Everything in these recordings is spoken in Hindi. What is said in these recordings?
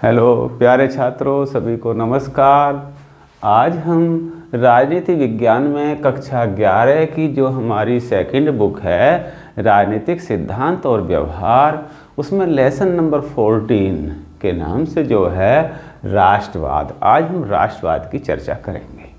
हेलो प्यारे छात्रों, सभी को नमस्कार। आज हम राजनीति विज्ञान में कक्षा 11 की जो हमारी सेकंड बुक है राजनीतिक सिद्धांत और व्यवहार, उसमें लेसन नंबर 14 के नाम से जो है राष्ट्रवाद, आज हम राष्ट्रवाद की चर्चा करेंगे।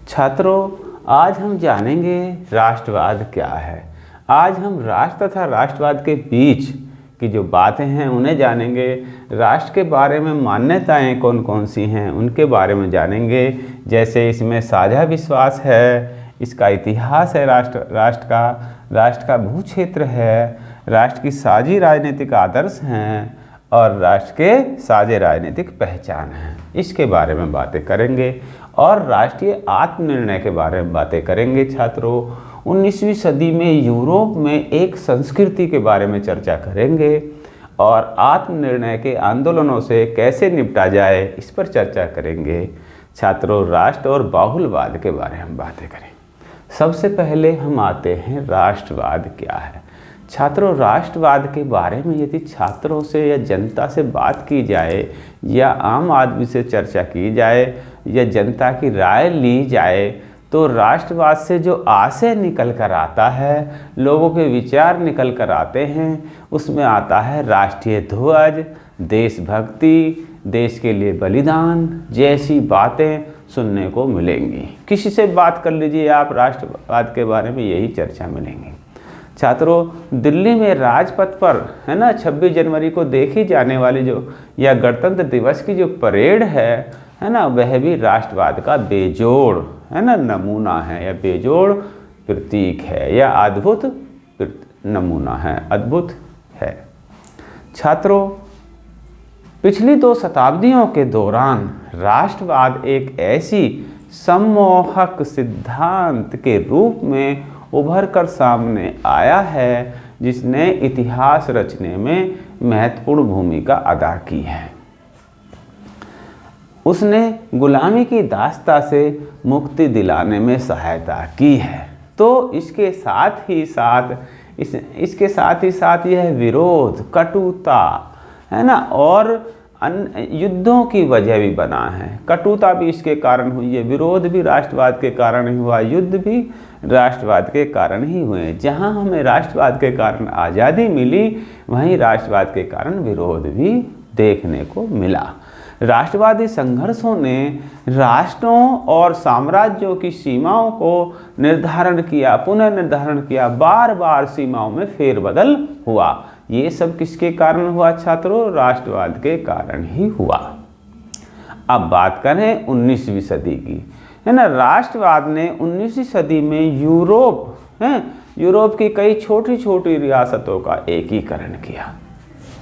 छात्रों, आज हम जानेंगे राष्ट्रवाद क्या है। आज हम राष्ट्र तथा राष्ट्रवाद के बीच की जो बातें हैं उन्हें जानेंगे। राष्ट्र के बारे में मान्यताएं कौन कौन सी हैं उनके बारे में जानेंगे। जैसे इसमें साझा विश्वास है, इसका इतिहास है, राष्ट्र का भू क्षेत्र है, राष्ट्र की साझी राजनीतिक आदर्श हैं और राष्ट्र के साझे राजनीतिक पहचान हैं। इसके बारे में बातें करेंगे और राष्ट्रीय आत्मनिर्णय के बारे में बातें करेंगे। छात्रों, 19वीं सदी में यूरोप में एक संस्कृति के बारे में चर्चा करेंगे और आत्मनिर्णय के आंदोलनों से कैसे निपटा जाए इस पर चर्चा करेंगे। छात्रों, राष्ट्र और बाहुल्यवाद के बारे में बातें करें। सबसे पहले हम आते हैं राष्ट्रवाद क्या है। छात्रों, राष्ट्रवाद के बारे में यदि छात्रों से या जनता से बात की जाए या आम आदमी से चर्चा की जाए या जनता की राय ली जाए तो राष्ट्रवाद से जो आशय निकल कर आता है, लोगों के विचार निकल कर आते हैं, उसमें आता है राष्ट्रीय ध्वज, देशभक्ति, देश के लिए बलिदान जैसी बातें सुनने को मिलेंगी। किसी से बात कर लीजिए आप राष्ट्रवाद के बारे में, यही चर्चा मिलेंगी। छात्रों, दिल्ली में राजपथ पर है ना 26 जनवरी को देखी जाने वाली जो या गणतंत्र दिवस की जो परेड है ना, वह भी राष्ट्रवाद का बेजोड़ है ना नमूना है या बेजोड़ प्रतीक है या अद्भुत नमूना है, अद्भुत है। छात्रों, पिछली 2 शताब्दियों के दौरान राष्ट्रवाद एक ऐसी सम्मोहक सिद्धांत के रूप में उभर कर सामने आया है जिसने इतिहास रचने में महत्वपूर्ण भूमिका अदा की है। उसने गुलामी की दास्ता से मुक्ति दिलाने में सहायता की है। तो इसके साथ ही साथ यह विरोध, कटुता है ना और युद्धों की वजह भी बना है। कटुता भी इसके कारण हुई है, विरोध भी राष्ट्रवाद के कारण ही हुआ, युद्ध भी राष्ट्रवाद के कारण ही हुए। जहां हमें राष्ट्रवाद के कारण आज़ादी मिली, वहीं राष्ट्रवाद के कारण विरोध भी देखने को मिला। राष्ट्रवादी संघर्षों ने राष्ट्रों और साम्राज्यों की सीमाओं को निर्धारण किया, पुनर्निर्धारण किया, बार बार सीमाओं में फेरबदल हुआ। ये सब किसके कारण हुआ छात्रों? राष्ट्रवाद के कारण ही हुआ। अब बात करें 19वीं सदी की, है ना। राष्ट्रवाद ने 19वीं सदी में यूरोप की कई छोटी छोटी रियासतों का एकीकरण किया,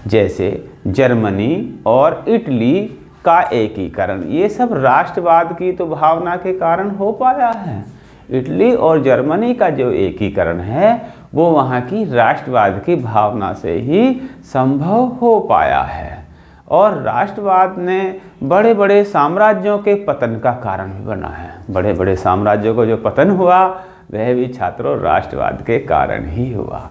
जैसे जर्मनी और इटली का एकीकरण। ये सब राष्ट्रवाद की तो भावना के कारण हो पाया है। इटली और जर्मनी का जो एकीकरण है वो वहाँ की राष्ट्रवाद की भावना से ही संभव हो पाया है। और राष्ट्रवाद ने बड़े बड़े साम्राज्यों के पतन का कारण भी बना है। बड़े बड़े साम्राज्यों को जो पतन हुआ वह भी छात्रों राष्ट्रवाद के कारण ही हुआ।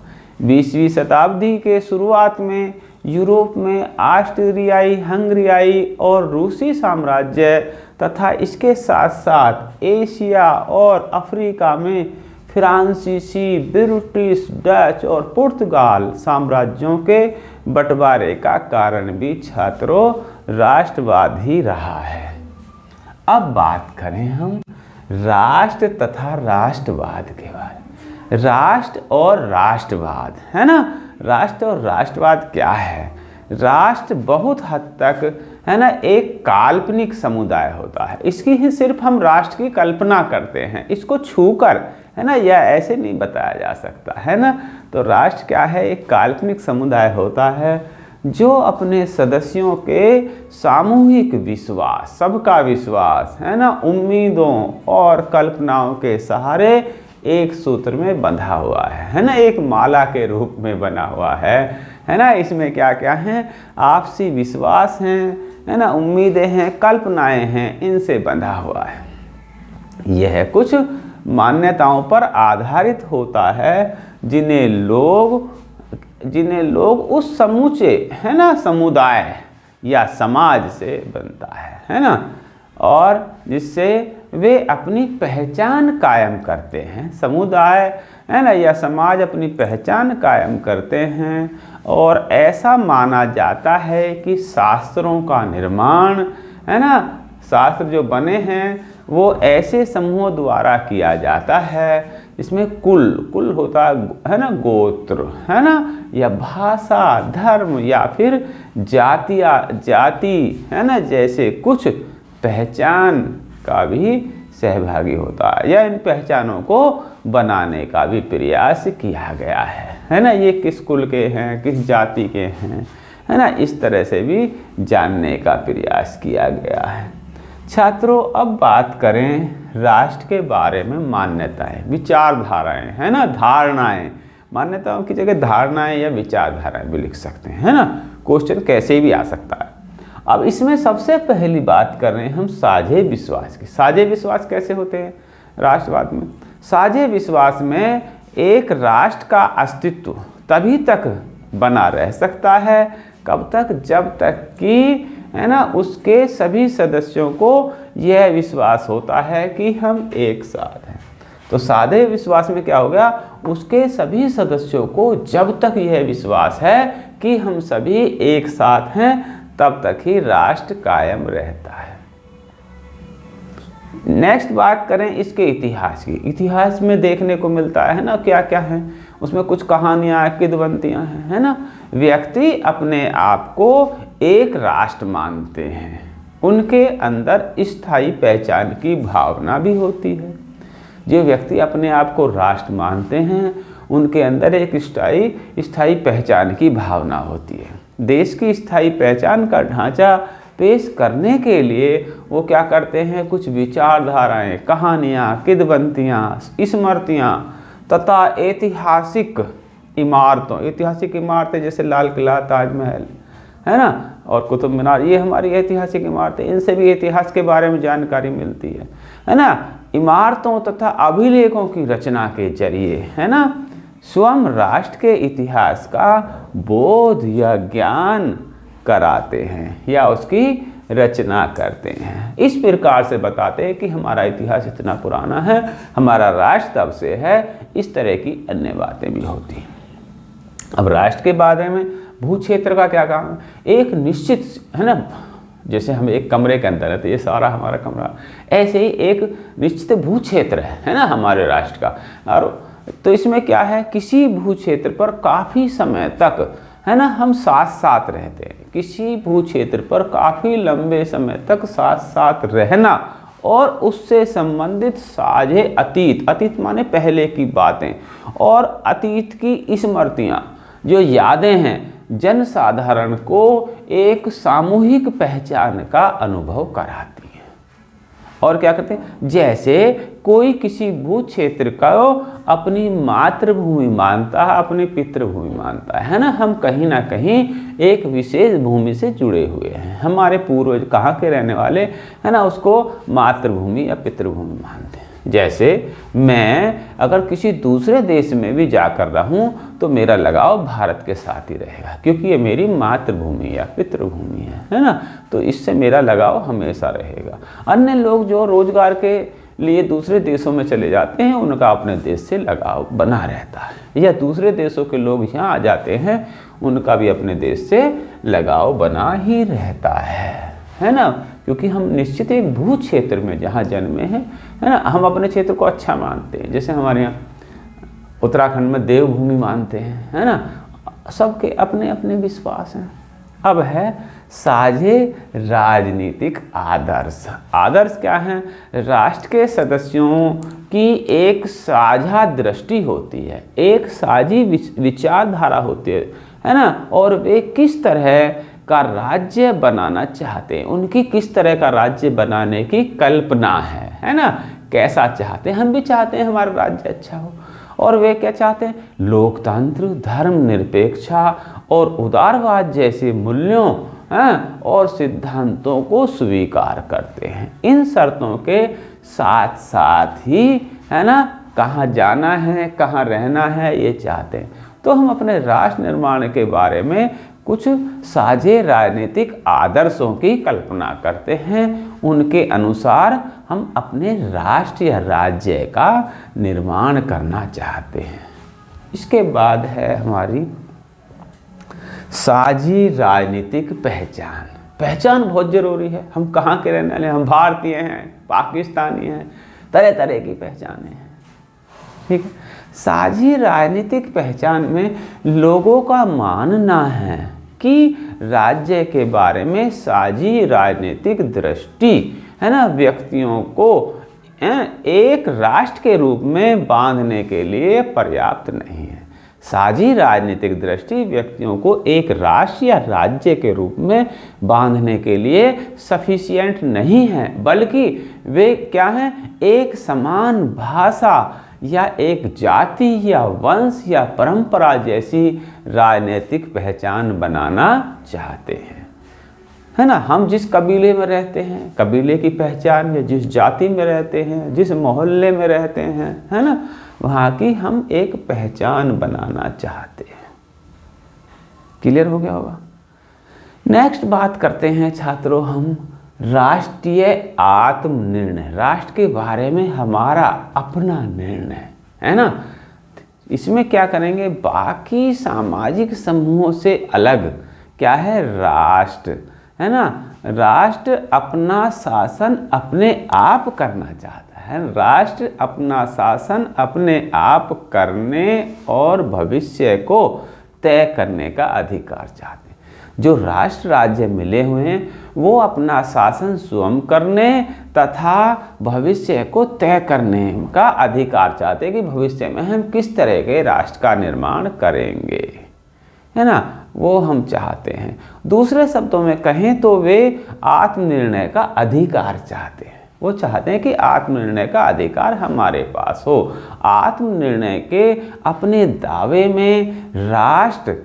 20वीं शताब्दी के शुरुआत में यूरोप में ऑस्ट्रियाई, हंगरियाई और रूसी साम्राज्य तथा इसके साथ साथ एशिया और अफ्रीका में फ्रांसीसी, ब्रिटिश, डच और पुर्तगाल साम्राज्यों के बंटवारे का कारण भी छात्रों राष्ट्रवाद ही रहा है। अब बात करें हम राष्ट्र तथा राष्ट्रवाद के बारे में। राष्ट्र और राष्ट्रवाद, है ना। राष्ट्र और राष्ट्रवाद क्या है? राष्ट्र बहुत हद तक है ना एक काल्पनिक समुदाय होता है। इसकी ही सिर्फ हम राष्ट्र की कल्पना करते हैं, इसको छूकर है ना या ऐसे नहीं बताया जा सकता, है ना। तो राष्ट्र क्या है? एक काल्पनिक समुदाय होता है जो अपने सदस्यों के सामूहिक विश्वास, सबका विश्वास है ना, उम्मीदों और कल्पनाओं के सहारे एक सूत्र में बंधा हुआ है ना, एक माला के रूप में बना हुआ है ना। इसमें क्या क्या है? आपसी विश्वास हैं, है ना, उम्मीदें हैं, कल्पनाएं हैं, इनसे बंधा हुआ है। यह कुछ मान्यताओं पर आधारित होता है जिन्हें लोग उस समूचे है ना समुदाय या समाज से बनता है ना, और जिससे वे अपनी पहचान कायम करते हैं। समुदाय है ना या समाज अपनी पहचान कायम करते हैं, और ऐसा माना जाता है कि शास्त्रों का निर्माण है ना, शास्त्र जो बने हैं वो ऐसे समूहों द्वारा किया जाता है इसमें कुल होता है ना, गोत्र है ना, या भाषा, धर्म या फिर जाति है ना, जैसे कुछ पहचान का भी सहभागी होता है, या इन पहचानों को बनाने का भी प्रयास किया गया है ना। ये किस कुल के हैं, किस जाति के हैं, है ना, इस तरह से भी जानने का प्रयास किया गया है। छात्रों, अब बात करें राष्ट्र के बारे में मान्यताएं, विचारधाराएं, है ना, धारणाएं। मान्यताओं की जगह धारणाएं या विचारधाराएं भी लिख सकते हैं, है ना, क्वेश्चन कैसे भी आ सकता है। अब इसमें सबसे पहली बात कर रहे हैं हम साझे विश्वास की। साझे विश्वास कैसे होते हैं राष्ट्रवाद में? साझे विश्वास में एक राष्ट्र का अस्तित्व तभी तक बना रह सकता है, कब तक? जब तक कि है ना उसके सभी सदस्यों को यह विश्वास होता है कि हम एक साथ हैं। तो साझे विश्वास में क्या हो गया? उसके सभी सदस्यों को जब तक यह विश्वास है कि हम सभी एक साथ हैं, तब तक ही राष्ट्र कायम रहता है। नेक्स्ट बात करें इसके इतिहास की। इतिहास में देखने को मिलता है ना क्या क्या है, उसमें कुछ कहानियाँ, किंवदंतियाँ हैं, है ना। व्यक्ति अपने आप को एक राष्ट्र मानते हैं, उनके अंदर स्थायी पहचान की भावना भी होती है। जो व्यक्ति अपने आप को राष्ट्र मानते हैं उनके अंदर एक स्थायी पहचान की भावना होती है। देश की स्थायी पहचान का ढांचा पेश करने के लिए वो क्या करते हैं? कुछ विचारधाराएं, कहानियाँ, किंवदंतियाँ, स्मृतियाँ तथा ऐतिहासिक इमारतें जैसे लाल किला, ताजमहल, है ना, और कुतुब मीनार, ये हमारी ऐतिहासिक इमारतें, इनसे भी इतिहास के बारे में जानकारी मिलती है ना। इमारतों तथा अभिलेखों की रचना के जरिए, है ना, स्वयं राष्ट्र के इतिहास का बोध या ज्ञान कराते हैं या उसकी रचना करते हैं। इस प्रकार से बताते हैं कि हमारा इतिहास इतना पुराना है, हमारा राष्ट्र तब से है, इस तरह की अन्य बातें भी होती हैं। अब राष्ट्र के बारे में भू क्षेत्र का क्या काम है? एक निश्चित, है ना, जैसे हम एक कमरे के अंदर है तो ये सारा हमारा कमरा, ऐसे ही एक निश्चित भू क्षेत्र है ना हमारे राष्ट्र का। और तो इसमें क्या है, किसी भू क्षेत्र पर काफ़ी समय तक, है ना, हम साथ साथ रहते हैं। किसी भू क्षेत्र पर काफ़ी लंबे समय तक साथ साथ रहना और उससे संबंधित साझे अतीत माने पहले की बातें और अतीत की स्मृतियाँ, जो यादें हैं, जनसाधारण को एक सामूहिक पहचान का अनुभव कराती हैं। और क्या करते हैं? जैसे कोई किसी भू क्षेत्र को अपनी मातृभूमि मानता है, अपनी पितृभूमि मानता है ना। हम कहीं ना कहीं एक विशेष भूमि से जुड़े हुए हैं। हमारे पूर्वज कहाँ के रहने वाले, है ना, उसको मातृभूमि या पितृभूमि मानते हैं। जैसे मैं अगर किसी दूसरे देश में भी जाकर रहूं तो मेरा लगाव भारत के साथ ही रहेगा, क्योंकि ये मेरी मातृभूमि या पितृभूमि है ना। तो इससे मेरा लगाव हमेशा रहेगा। अन्य लोग जो रोजगार के लिए दूसरे देशों में चले जाते हैं, उनका अपने देश से लगाव बना रहता है, या दूसरे देशों के लोग यहाँ आ जाते हैं, उनका भी अपने देश से लगाव बना ही रहता है ना। क्योंकि हम निश्चित एक भू क्षेत्र में जहाँ जन्मे हैं, है ना, हम अपने क्षेत्र को अच्छा मानते हैं। जैसे हमारे यहाँ उत्तराखंड में देवभूमि मानते हैं, है ना। सबके अपने अपने विश्वास हैं। अब है साझे राजनीतिक आदर्श। आदर्श क्या है? राष्ट्र के सदस्यों की एक साझा दृष्टि होती है, एक साझी विचारधारा होती है ना, और वे किस तरह का राज्य बनाना चाहते हैं, उनकी किस तरह का राज्य बनाने की कल्पना है ना, कैसा चाहते हैं। हम भी चाहते हैं हमारा राज्य अच्छा हो, और वे क्या चाहते हैं? लोकतंत्र, धर्मनिरपेक्षता और उदारवाद जैसे मूल्यों और सिद्धांतों को स्वीकार करते हैं। इन शर्तों के साथ साथ ही, है ना, कहाँ जाना है, कहाँ रहना है, ये चाहते हैं। तो हम अपने राष्ट्र निर्माण के बारे में कुछ साझे राजनीतिक आदर्शों की कल्पना करते हैं। उनके अनुसार हम अपने राष्ट्र या राज्य का निर्माण करना चाहते हैं। इसके बाद है हमारी साझी राजनीतिक पहचान। पहचान बहुत ज़रूरी है। हम कहाँ के रहने वाले हैं, हम भारतीय हैं, पाकिस्तानी हैं, तरह तरह की पहचानें हैं। ठीक है। साझी राजनीतिक पहचान में लोगों का मानना है कि राज्य के बारे में साझी राजनीतिक दृष्टि है ना, व्यक्तियों को एक राष्ट्र के रूप में बांधने के लिए पर्याप्त नहीं है। साझी राजनीतिक दृष्टि व्यक्तियों को एक राष्ट्र या राज्य के रूप में बांधने के लिए सफिशिएंट नहीं है, बल्कि वे क्या हैं, एक समान भाषा या एक जाति या वंश या परंपरा जैसी राजनीतिक पहचान बनाना चाहते हैं, है ना। हम जिस कबीले में रहते हैं, कबीले की पहचान, या जिस जाति में रहते हैं, जिस मोहल्ले में रहते हैं, है ना, वहाँ की हम एक पहचान बनाना चाहते हैं। क्लियर हो गया होगा। नेक्स्ट बात करते हैं छात्रों हम राष्ट्रीय आत्मनिर्णय। राष्ट्र के बारे में हमारा अपना निर्णय, है ना। इसमें क्या करेंगे, बाकी सामाजिक समूहों से अलग क्या है, राष्ट्र, है ना। राष्ट्र अपना शासन अपने आप करना चाहता है। राष्ट्र अपना शासन अपने आप करने और भविष्य को तय करने का अधिकार चाहते हैं। जो राष्ट्र राज्य मिले हुए हैं वो अपना शासन स्वयं करने तथा भविष्य को तय करने का अधिकार चाहते हैं कि भविष्य में हम किस तरह के राष्ट्र का निर्माण करेंगे, है ना, वो हम चाहते हैं। दूसरे शब्दों में कहें तो वे आत्मनिर्णय का अधिकार चाहते हैं। वो चाहते हैं कि आत्मनिर्णय का अधिकार हमारे पास हो। आत्मनिर्णय के अपने दावे में राष्ट्र,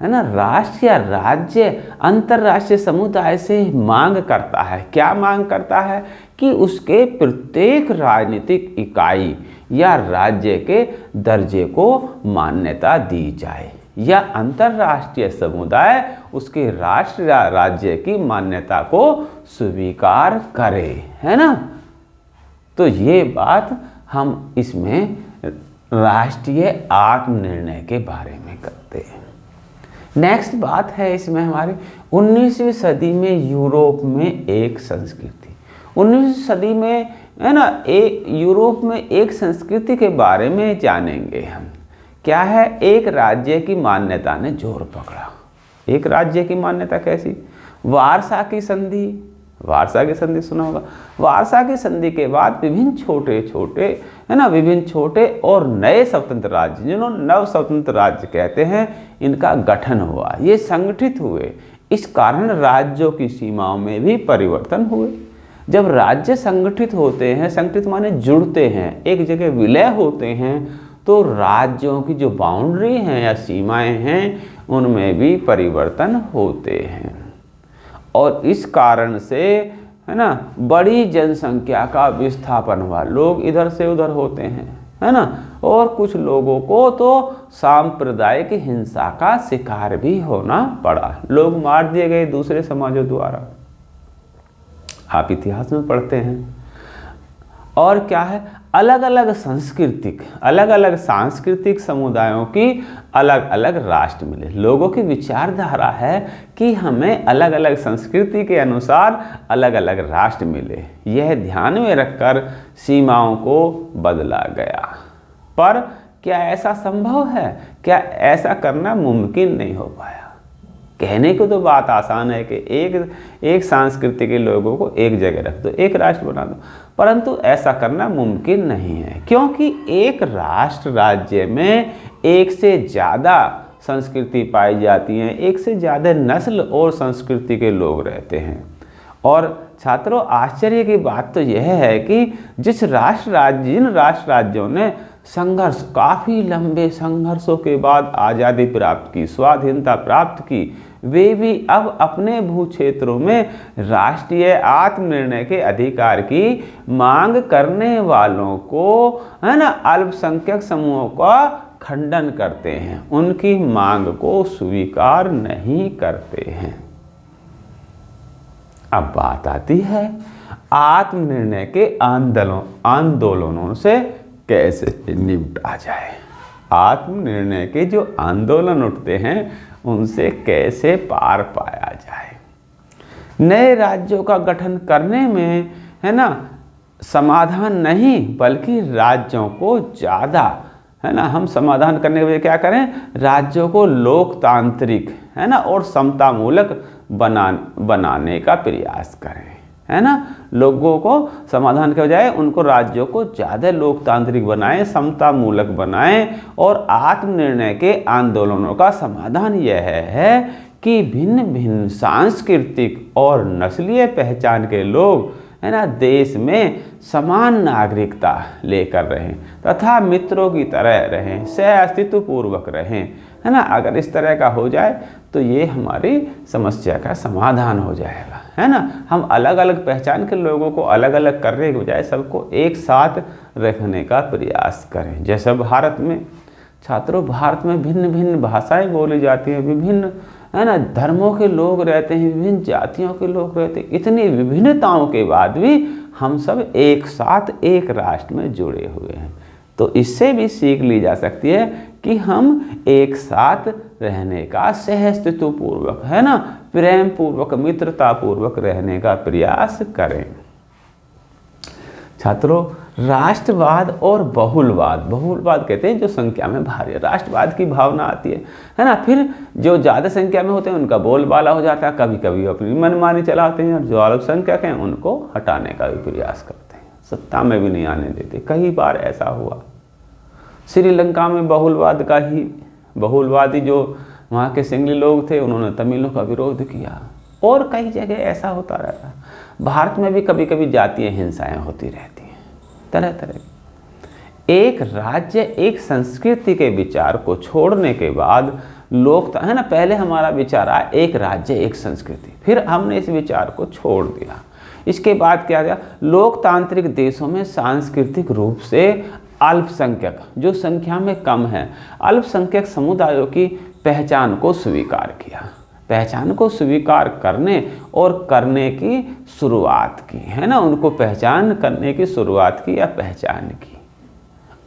है ना, राष्ट्र या राज्य अंतर्राष्ट्रीय समुदाय से मांग करता है। क्या मांग करता है कि उसके प्रत्येक राजनीतिक इकाई या राज्य के दर्जे को मान्यता दी जाए, या अंतर्राष्ट्रीय समुदाय उसके राष्ट्र या राज्य की मान्यता को स्वीकार करे, है ना। तो ये बात हम इसमें राष्ट्रीय आत्मनिर्णय के बारे में करते हैं। नेक्स्ट बात है इसमें हमारी 19वीं सदी में यूरोप में एक संस्कृति। 19वीं सदी में, है ना, यूरोप में एक संस्कृति के बारे में जानेंगे हम। क्या है, एक राज्य की मान्यता ने जोर पकड़ा। एक राज्य की मान्यता कैसी, वारसा की संधि। वारसा की संधि सुना होगा। वारसा की संधि के बाद विभिन्न छोटे छोटे, है ना, विभिन्न छोटे और नए स्वतंत्र राज्य, जिन्होंने नव स्वतंत्र राज्य कहते हैं, इनका गठन हुआ। ये संगठित हुए। इस कारण राज्यों की सीमाओं में भी परिवर्तन हुए। जब राज्य संगठित होते हैं, संगठित माने जुड़ते हैं, एक जगह विलय होते हैं, तो राज्यों की जो बाउंड्री हैं या सीमाएं हैं उनमें भी परिवर्तन होते हैं। और इस कारण से, है ना, बड़ी जनसंख्या का विस्थापन हुआ। लोग इधर से उधर होते हैं, है ना। और कुछ लोगों को तो सांप्रदायिक हिंसा का शिकार भी होना पड़ा। लोग मार दिए गए दूसरे समाजों द्वारा, आप इतिहास में पढ़ते हैं। और क्या है, अलग अलग सांस्कृतिक समुदायों की अलग अलग राष्ट्र मिले। लोगों की विचारधारा है कि हमें अलग अलग संस्कृति के अनुसार अलग अलग राष्ट्र मिले। यह ध्यान में रखकर सीमाओं को बदला गया। पर क्या ऐसा संभव है? क्या ऐसा करना मुमकिन नहीं हो पाया? कहने को तो बात आसान है कि एक संस्कृति के लोगों को एक जगह रख दो, एक राष्ट्र बना दो, परंतु ऐसा करना मुमकिन नहीं है, क्योंकि एक राष्ट्र राज्य में एक से ज़्यादा संस्कृति पाई जाती हैं, एक से ज़्यादा नस्ल और संस्कृति के लोग रहते हैं। और छात्रों, आश्चर्य की बात तो यह है कि जिन राष्ट्र राज्यों ने संघर्ष, काफ़ी लंबे संघर्षों के बाद आज़ादी प्राप्त की, स्वाधीनता प्राप्त की, वे भी अब अपने भू क्षेत्रों में राष्ट्रीय आत्मनिर्णय के अधिकार की मांग करने वालों को, है ना, अल्पसंख्यक समूहों का खंडन करते हैं, उनकी मांग को स्वीकार नहीं करते हैं। अब बात आती है आत्मनिर्णय के आंदोलनों से कैसे निपटा जाए। आत्मनिर्णय के जो आंदोलन उठते हैं उनसे कैसे पार पाया जाए। नए राज्यों का गठन करने में, है ना, समाधान नहीं बल्कि राज्यों को ज़्यादा, है ना, हम समाधान करने के लिए क्या करें, राज्यों को लोकतांत्रिक, है ना, और समतामूलक बनाने का प्रयास करें, है ना। लोगों को समाधान के बजाय उनको राज्यों को ज़्यादा लोकतांत्रिक बनाएं, समतामूलक बनाएं। और आत्मनिर्णय के आंदोलनों का समाधान यह है कि भिन्न भिन्न सांस्कृतिक और नस्लीय पहचान के लोग, है ना, देश में समान नागरिकता लेकर रहें तथा मित्रों की तरह रहें, सह अस्तित्व पूर्वक रहें, है ना। अगर इस तरह का हो जाए तो ये हमारी समस्या का समाधान हो जाएगा, है ना। हम अलग अलग पहचान के लोगों को अलग अलग करने के बजाय सबको एक साथ रखने का प्रयास करें। जैसे भारत में, छात्रों, भारत में भिन्न भिन्न भाषाएं बोली जाती हैं, विभिन्न, है ना, धर्मों के लोग रहते हैं, विभिन्न जातियों के लोग रहते हैं। इतनी विभिन्नताओं के बाद भी हम सब एक साथ एक राष्ट्र में जुड़े हुए हैं। तो इससे भी सीख ली जा सकती है कि हम एक साथ रहने का सहअस्तित्व पूर्वक, है ना, प्रेम पूर्वक, मित्रता पूर्वक रहने का प्रयास करें। छात्रों, राष्ट्रवाद और बहुलवाद, बहुलवाद कहते हैं जो संख्या में भारी है, राष्ट्रवाद की भावना आती है ना। फिर जो ज़्यादा संख्या में होते हैं उनका बोलबाला हो जाता है, कभी कभी अपनी मनमानी चलाते हैं, और जो अल्पसंख्यक हैं उनको हटाने का भी प्रयास करते हैं, सत्ता में भी नहीं आने देते। कई बार ऐसा हुआ श्रीलंका में बहुलवादी जो वहाँ के सिंगली लोग थे उन्होंने तमिलों का विरोध किया, और कई जगह ऐसा होता रहता। भारत में भी कभी कभी जातीय हिंसाएं होती रहती हैं, तरह तरह की। एक राज्य एक संस्कृति के विचार को छोड़ने के बाद लोग, है ना, पहले हमारा विचार आया एक राज्य एक संस्कृति, फिर हमने इस विचार को छोड़ दिया। इसके बाद क्या गया, लोकतांत्रिक देशों में सांस्कृतिक रूप से अल्पसंख्यक, जो संख्या में कम है, अल्पसंख्यक समुदायों की पहचान को स्वीकार किया, पहचान को स्वीकार करने और करने की शुरुआत की, है ना, उनको पहचान करने की शुरुआत की या पहचान की।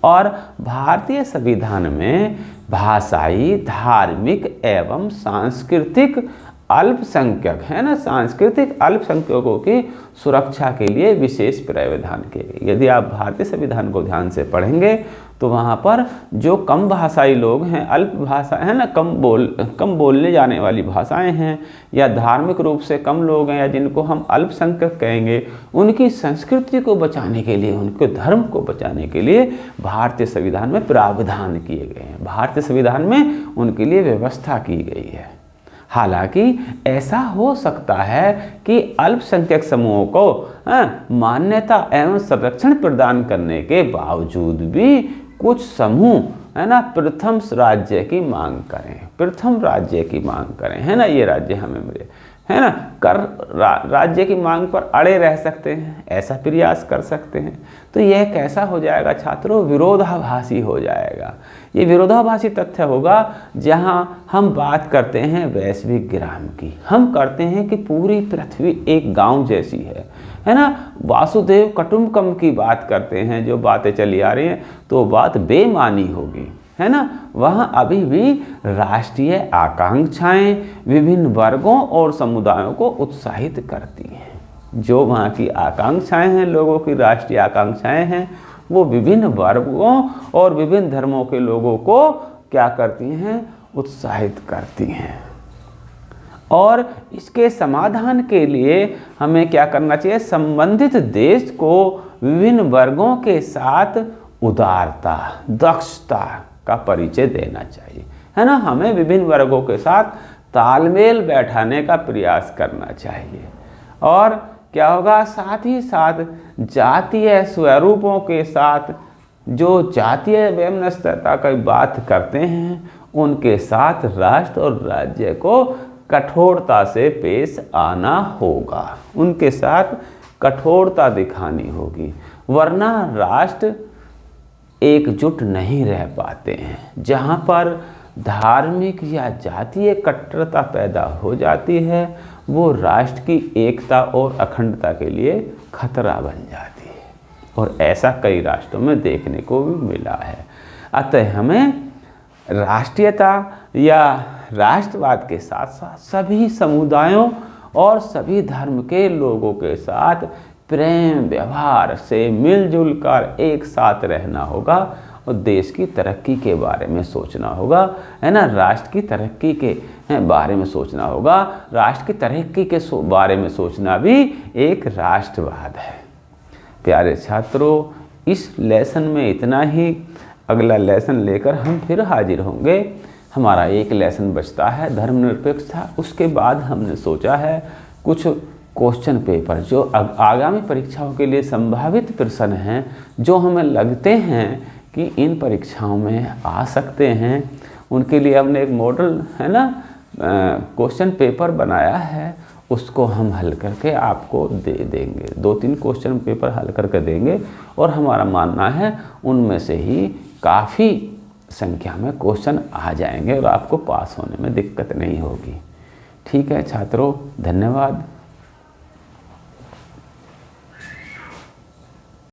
और भारतीय संविधान में भाषाई, धार्मिक एवं सांस्कृतिक अल्पसंख्यक, है ना, सांस्कृतिक अल्पसंख्यकों की सुरक्षा के लिए विशेष प्रावधान किए गए। यदि आप भारतीय संविधान को ध्यान से पढ़ेंगे तो वहाँ पर जो कम भाषाई लोग हैं, अल्प भाषा, है ना, कम बोलने जाने वाली भाषाएं हैं, या धार्मिक रूप से कम लोग हैं, या जिनको हम अल्पसंख्यक कहेंगे, उनकी संस्कृति को बचाने के लिए, उनके धर्म को बचाने के लिए भारतीय संविधान में प्रावधान किए गए हैं, भारतीय संविधान में उनके लिए व्यवस्था की गई है। हालांकि ऐसा हो सकता है कि अल्पसंख्यक समूहों को मान्यता एवं संरक्षण प्रदान करने के बावजूद भी कुछ समूह, है ना, प्रथम राज्य की मांग करें, प्रथम राज्य की मांग करें, है ना, ये राज्य हमें मिले, है ना, राज्य की मांग पर अड़े रह सकते हैं, ऐसा प्रयास कर सकते हैं। तो यह कैसा हो जाएगा छात्रों, विरोधाभासी हो जाएगा। ये विरोधाभासी तथ्य होगा जहां हम बात करते हैं वैश्विक ग्राम की, हम करते हैं कि पूरी पृथ्वी एक गांव जैसी है ना, वासुदेव कुटुंबकम की बात करते हैं, जो बातें चली आ रही हैं, तो बात बेमानी होगी, है ना। वहाँ अभी भी राष्ट्रीय आकांक्षाएं विभिन्न वर्गों और समुदायों को उत्साहित करती हैं। जो वहाँ की आकांक्षाएं हैं, लोगों की राष्ट्रीय आकांक्षाएं हैं, वो विभिन्न वर्गों और विभिन्न धर्मों के लोगों को क्या करती हैं, उत्साहित करती हैं। और इसके समाधान के लिए हमें क्या करना चाहिए, संबंधित देश को विभिन्न वर्गों के साथ उदारता, दक्षता का परिचय देना चाहिए, है ना। हमें विभिन्न वर्गों के साथ तालमेल बैठाने का प्रयास करना चाहिए। और क्या होगा, साथ ही साथ जातीय स्वरूपों के साथ, जो जातीय वैमनस्यता की बात करते हैं, उनके साथ राष्ट्र और राज्य को कठोरता से पेश आना होगा, उनके साथ कठोरता दिखानी होगी, वरना राष्ट्र एकजुट नहीं रह पाते हैं। जहाँ पर धार्मिक या जातीय कट्टरता पैदा हो जाती है, वो राष्ट्र की एकता और अखंडता के लिए खतरा बन जाती है, और ऐसा कई राष्ट्रों में देखने को भी मिला है। अतः हमें राष्ट्रीयता या राष्ट्रवाद के साथ साथ सभी समुदायों और सभी धर्म के लोगों के साथ प्रेम व्यवहार से मिलजुल कर एक साथ रहना होगा, और देश की तरक्की के बारे में सोचना होगा, है ना। राष्ट्र की तरक्की के बारे में सोचना होगा। राष्ट्र की तरक्की के बारे में सोचना भी एक राष्ट्रवाद है। प्यारे छात्रों, इस लेसन में इतना ही। अगला लेसन लेकर हम फिर हाजिर होंगे। हमारा एक लेसन बचता है धर्मनिरपेक्षता। उसके बाद हमने सोचा है कुछ क्वेश्चन पेपर जो आगामी परीक्षाओं के लिए संभावित प्रश्न हैं, जो हमें लगते हैं कि इन परीक्षाओं में आ सकते हैं, उनके लिए हमने एक मॉडल, है ना, क्वेश्चन पेपर बनाया है। उसको हम हल करके आपको दे देंगे। 2-3 क्वेश्चन पेपर हल करके देंगे, और हमारा मानना है उनमें से ही काफ़ी संख्या में क्वेश्चन आ जाएंगे और आपको पास होने में दिक्कत नहीं होगी। ठीक है छात्रों, धन्यवाद।